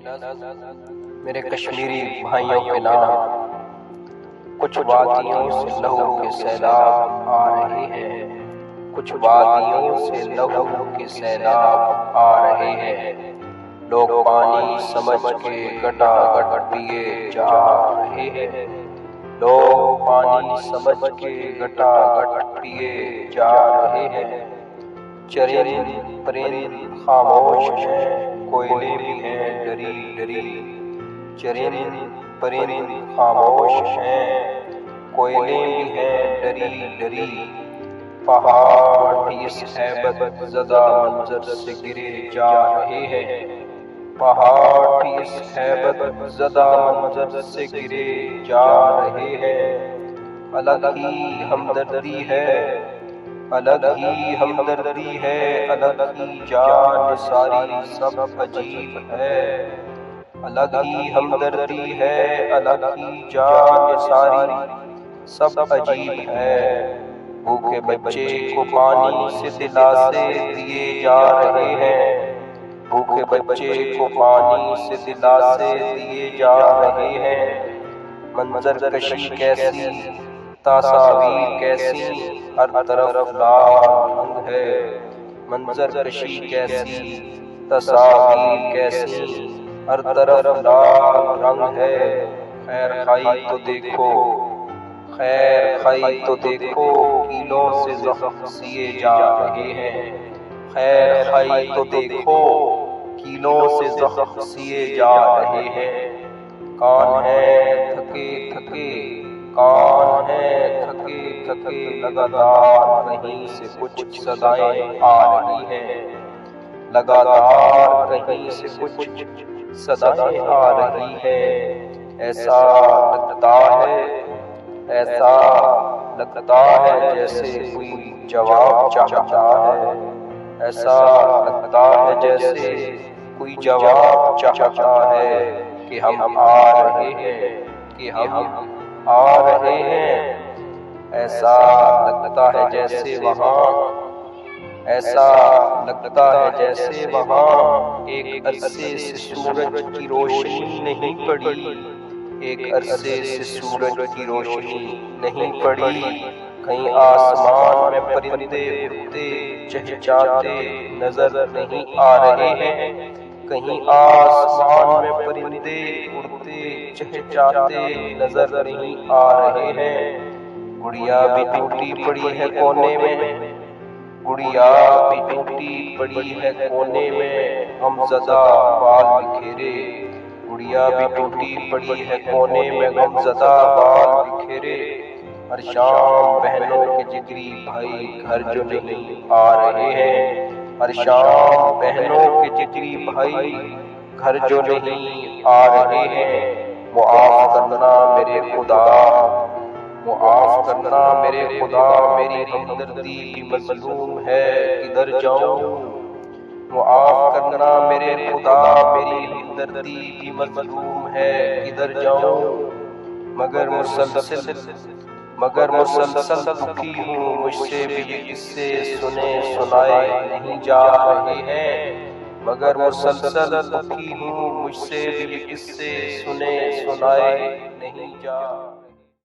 نظم میرے کشمیری بھائیوں کے نام، کچھ وادیوں سے لہو کے سیلاب آ رہے ہیں، کچھ وادیوں سے لہو کے سیلاب آ رہے ہیں، لوگ پانی سمجھ کے گٹا گٹ پیے جا رہے ہیں، لوگ پانی سمجھ کے گٹا گٹ پیے جا رہے ہیں، چرند پرند خاموش ہیں، کوئلے بھی ہیں ڈری ڈری، چرند پرند خاموش ہیں، کوئلے بھی ہیں ڈری ڈری، پہاڑ بھی اس ہیبت زدہ منظر سے گرے جا رہے ہیں، پہاڑ بھی اس ہیبت زدہ منظر سے گرے جا رہے ہیں، الگ ہی ہمدردی ہے، الگ ہی ہمدردی ہے، الگ ہی جان ساری سب عجیب ہے، الگ ہی ہمدردی ہے، الگ ہی جان ساری سب عجیب ہے، بھوکے بچے کو پانی سے دلاسے دیے جا رہے ہیں، بھوکے بچے کو پانی سے دلاسے دیے جا رہے ہیں، منظر کشی کیسی، تصاویر کیسی، ہر طرف لال رنگ ہے، منظر کشی کیسی، تصاویر کیسی، ہر طرف لال رنگ ہے، خیر خائی تو دیکھو، خیر خائی تو دیکھو، کیلوں سے زخم سیے جا رہے ہیں، خیر خائی تو دیکھو، کیلوں سے زخم سیے جا رہے ہیں، کان ہیں تھکے تھکے، کان ہیں تھکے تھکے، لگاتار کہیں سے کچھ صدائیں آ رہی ہیں، لگاتار کہیں سے کچھ صدائیں آ رہی ہیں، ایسا لگتا ہے، ایسا لگتا ہے جیسے کوئی جواب چاہتا ہے، ایسا لگتا ہے جیسے کوئی جواب چاہتا ہے کہ ہم آ رہے ہیں، کہ ہم آ رہے ہیں، ایسا لگتا ہے جیسے وہاں، ایسا لگتا ہے جیسے وہاں ایک عرصے سے سورج کی روشنی نہیں پڑی، ایک عرصے سے سورج کی روشنی نہیں پڑی، کہیں آسمان میں پرندے اڑتے چہچہاتے نظر نہیں آ رہے ہیں، کہیں آسمان میں پرندے اڑتے چہچہاتے نظر نہیں آ رہے ہیں، گڑیا بھی ٹوٹی پڑی ہے کونے میں، گڑیا بھی ٹوٹی پڑی ہے کونے میں، غم زدہ بال بکھیرے، گڑیا بھی ٹوٹی پڑی ہے کونے میں، غم زدہ بال بکھیرے، ہر شام بہنوں کے جگری بھائی گھر جو نہیں آ رہے ہیں، ہر شام بہنوں کے جگری بھائی گھر جو نہیں آ رہے ہیں، معاف کرنا میرے خدا، معاف کرنا میرے خدا، میری ہمدردی بھی مظلوم ہے، کدھر جاؤں، معاف کرنا میرے خدا، میری ہمدردی بھی مظلوم ہے، کدھر جاؤں، مگر مسلسل دکھی ہوں، مجھ سے بھی یہ قصے سنے سنائے نہیں جا رہے ہیں، مگر مسلسل دکھی ہوں، مجھ سے بھی یہ قصے سنے سنائے نہیں جا